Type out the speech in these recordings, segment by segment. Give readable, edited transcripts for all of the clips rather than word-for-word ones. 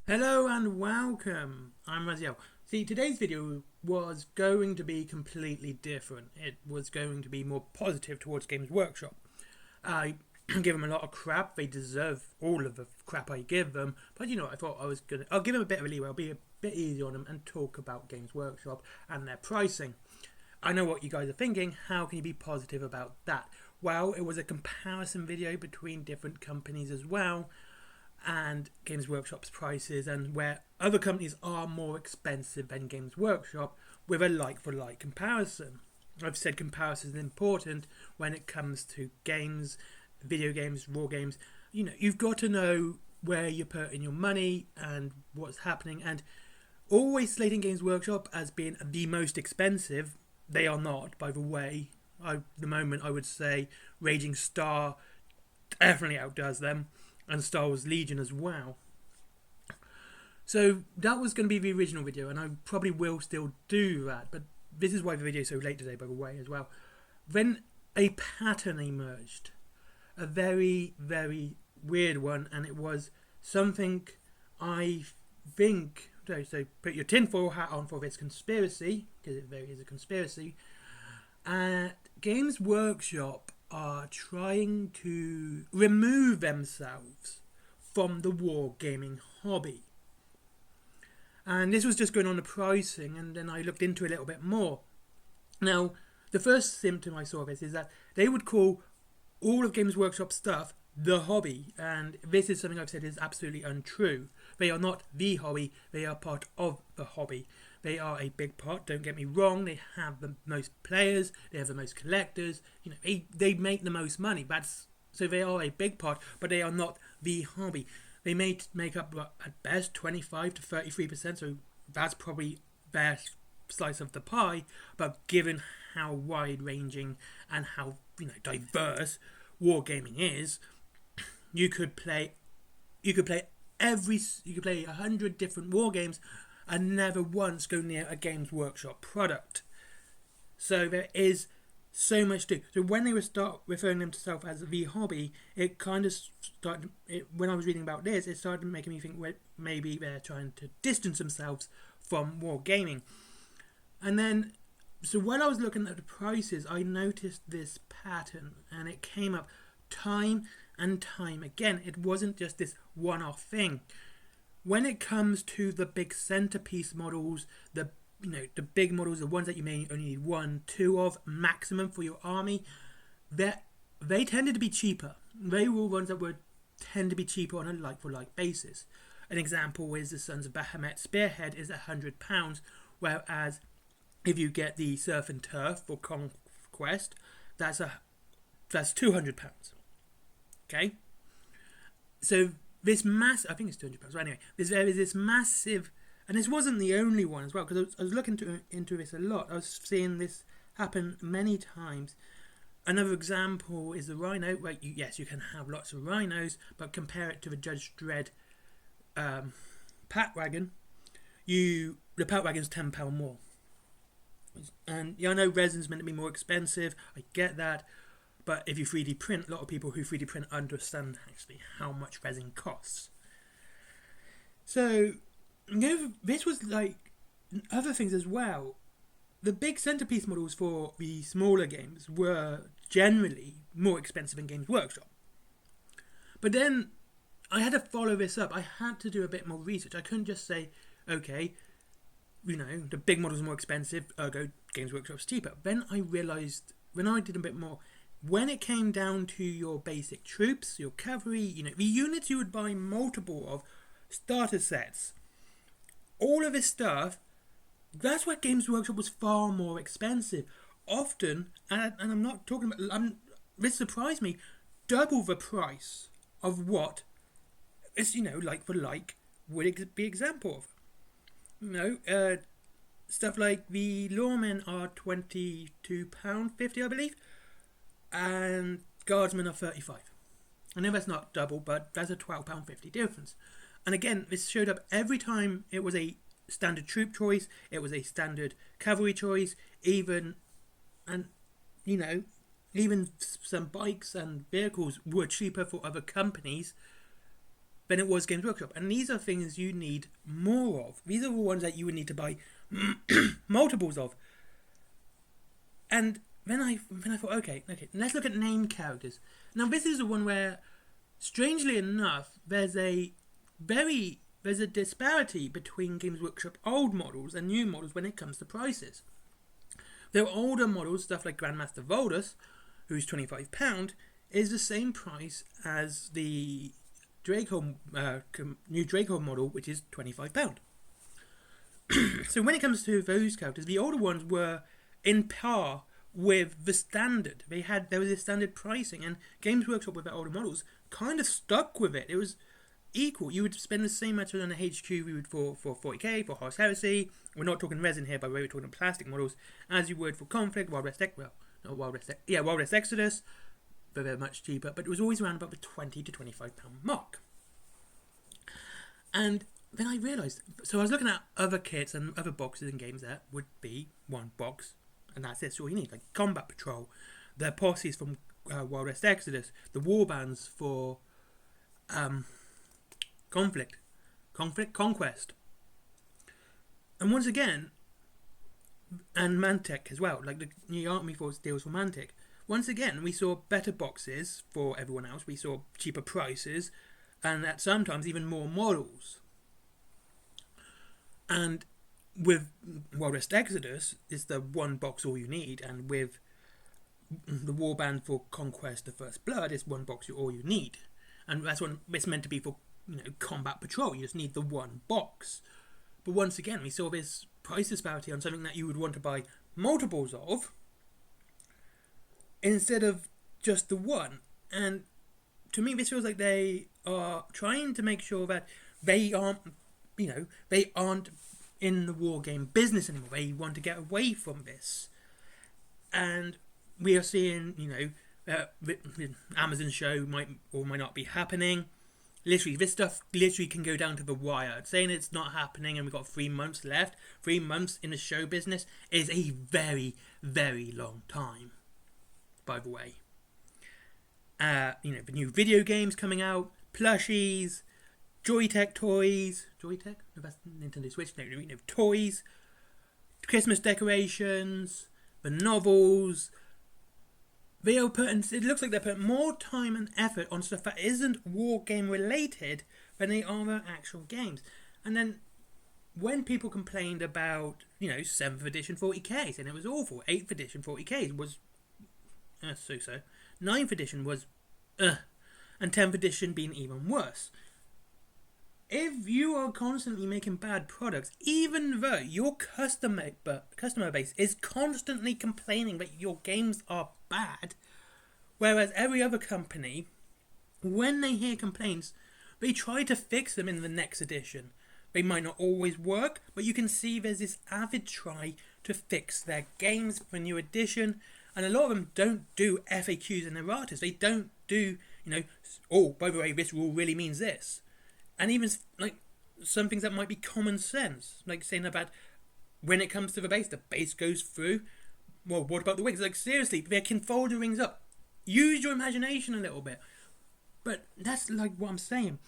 Hello and welcome. I'm Raziel. See, today's video was going to be completely different. It was going to be more positive towards Games Workshop. I give them a lot of crap. They deserve all of the crap I give them. But you know, I thought I'll give them a bit of a leeway. I'll be a bit easy on them and talk about Games Workshop and their pricing. I know what you guys are thinking. How can you be positive about that? Well, it was a comparison video between different companies as well, and Games Workshop's prices, and where other companies are more expensive than Games Workshop, with a like-for-like comparison. I've said comparison is important when it comes to games, video games, war games. You know, you've got to know where you're putting your money and what's happening, and always slating Games Workshop as being the most expensive. They are not, by the way. At the moment, I would say Raging Star definitely outdoes them, and Star Wars Legion as well. So that was going to be the original video, and I probably will still do that, but this is why the video is so late today, by the way, as well. Then a pattern emerged. A very, very weird one, and it was something I think... So put your tinfoil hat on for this conspiracy, because it very is a conspiracy. Games Workshop are trying to remove themselves from the wargaming hobby. And this was just going on the pricing, and then I looked into it a little bit more. Now, the first symptom I saw of this is that they would call all of Games Workshop stuff the hobby, and this is something I've said is absolutely untrue. They are not the hobby, they are part of the hobby. They are a big part, don't get me wrong. They have the most players, they have the most collectors, you know, they make the most money. So they are a big part, but they are not the hobby. They may make up at best 25 to 33%, so that's probably their slice of the pie. But given how wide-ranging and how, you know, diverse wargaming is, you could play 100 different war games and never once go near a Games Workshop product. So there is so much to do. So when they start referring themselves as the hobby, it kind of started. When I was reading about this, it started making me think maybe they're trying to distance themselves from wargaming. And then, so when I was looking at the prices, I noticed this pattern, and it came up time and time again. It wasn't just this one-off thing. When it comes to the big centerpiece models, the big models, the ones that you may only need 1, 2 of maximum for your army, they tended to be cheaper. They were ones that would tend to be cheaper on a like-for-like basis. An example is the Sons of Bahamut Spearhead is £100, whereas if you get the Surf and Turf for Conquest, that's £200. Okay, so this I think it's £200. But anyway, there is this massive, and this wasn't the only one as well, because I was looking into this a lot. I was seeing this happen many times. Another example is the Rhino. Right, yes, you can have lots of rhinos, but compare it to the Judge Dredd Pat Wagon. The Pat Wagon's £10 more. And yeah, I know resin's meant to be more expensive. I get that. But if you 3D print, a lot of people who 3D print understand actually how much resin costs. So, you know, this was like other things as well. The big centerpiece models for the smaller games were generally more expensive in Games Workshop. But then I had to follow this up. I had to do a bit more research. I couldn't just say, okay, you know, the big models are more expensive, ergo Games Workshop's cheaper. Then I realised, when I did a bit more, when it came down to your basic troops, your cavalry, you know, the units you would buy multiple of, starter sets, all of this stuff, that's where Games Workshop was far more expensive. Often, and I'm not talking about, this surprised me, double the price of what is, you know, like for like, would be example of. You know, stuff like the Lawmen are £22.50, I believe, and Guardsmen are 35. I know that's not double, but that's a £12.50 difference. And again, this showed up every time it was a standard troop choice, it was a standard cavalry choice, even some bikes and vehicles were cheaper for other companies than it was Games Workshop. And these are things you need more of. These are the ones that you would need to buy multiples of. And then I thought, okay, let's look at named characters. Now this is the one where, strangely enough, there's a disparity between Games Workshop old models and new models when it comes to prices. Their older models, stuff like Grandmaster Voldus, who's £25, is the same price as the Draco new Draco model, which is £25. So when it comes to those characters, the older ones were in par with the standard. There was a standard pricing, and Games Workshop with their older models kind of stuck with it. It was equal. You would spend the same amount on a HQ you would for 40k, for Horus Heresy. We're not talking resin here, by the way, we're talking plastic models, as you would for Conflict, Wild West Exodus. They're much cheaper, but it was always around about the £20 to £25 mark. And then I realised, so I was looking at other kits and other boxes and games that would be one box, and that's it. That's all you need, like Combat Patrol, the posses from Wild West Exodus, the warbands for Conquest. And once again, and Mantic as well, like the new Army Force deals for Mantic. Once again, we saw better boxes for everyone else. We saw cheaper prices, and at sometimes even more models. And with Wild West Exodus, it's the one box all you need, and with the warband for Conquest, the First Blood, it's one box all you need. And that's what it's meant to be for, Combat Patrol. You just need the one box. But once again, we saw this price disparity on something that you would want to buy multiples of, instead of just the one. And to me, this feels like they are trying to make sure that they aren't in the war game business anymore. They want to get away from this. And we are seeing, Amazon show might or might not be happening. Literally, this stuff literally can go down to the wire. Saying it's not happening and we've got 3 months left. 3 months in the show business is a very, very long time, by the way. The new video games coming out, plushies, Joytech toys. Joytech? No, that's Nintendo Switch. No, toys, Christmas decorations, the novels. They are it looks like they're putting more time and effort on stuff that isn't war game related than they are their actual games. And then when people complained about, 7th edition 40k, and it was awful, 8th edition 40k was so-so, 9th edition was and 10th edition being even worse. If you are constantly making bad products, even though your customer base is constantly complaining that your games are bad, whereas every other company, when they hear complaints, they try to fix them in the next edition. They might not always work, but you can see there's this avid try to fix their games for a new edition, and a lot of them don't do FAQs and erratas. They don't do, oh, by the way, this rule really means this. And even some things that might be common sense, like saying about when it comes to the base goes through. Well, what about the wings? Like, seriously, they can fold the rings up. Use your imagination a little bit. But that's like what I'm saying.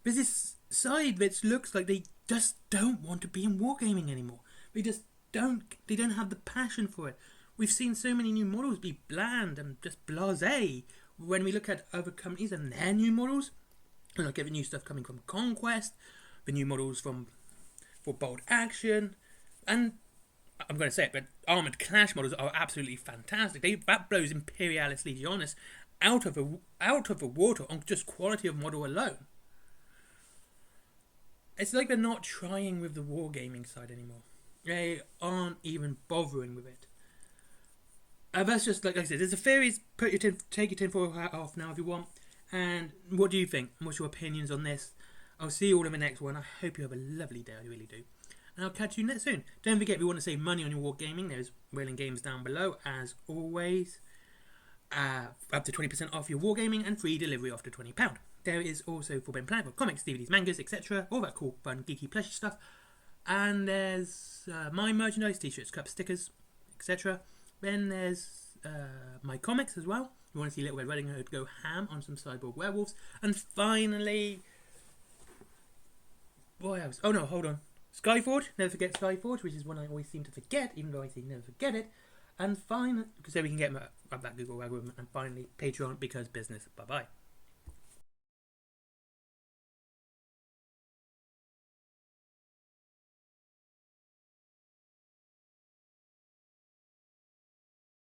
There's this side that looks like they just don't want to be in wargaming anymore. They just don't. They don't have the passion for it. We've seen so many new models be bland and just blasé. When we look at other companies and their new models, and look at the new stuff coming from Conquest, the new models for Bold Action, and I'm going to say it, but Armoured Clash models are absolutely fantastic. That blows Imperialis Legionis out of the water on just quality of model alone. It's like they're not trying with the wargaming side anymore. They aren't even bothering with it. That's just like I said. There's a theories. Take your tinfoil hat off now if you want. And what do you think? What's your opinions on this? I'll see you all in the next one. I hope you have a lovely day. I really do. And I'll catch you next soon. Don't forget, if you want to save money on your wargaming, there's Whaling Games down below, as always. Up to 20% off your wargaming and free delivery after £20. There is also for Ben Plan for comics, DVDs, mangas, etc. All that cool, fun, geeky, pleasure stuff. And there's my merchandise, t-shirts, cups, stickers, etc. Then there's my comics as well. You want to see Little Red Riding Hood go ham on some cyborg werewolves. And finally, What else? Oh no, hold on. Skyforge. Never forget Skyforge, which is one I always seem to forget, even though I say never forget it. And finally, so we can get that Google algorithm. And finally, Patreon, because business. Bye bye.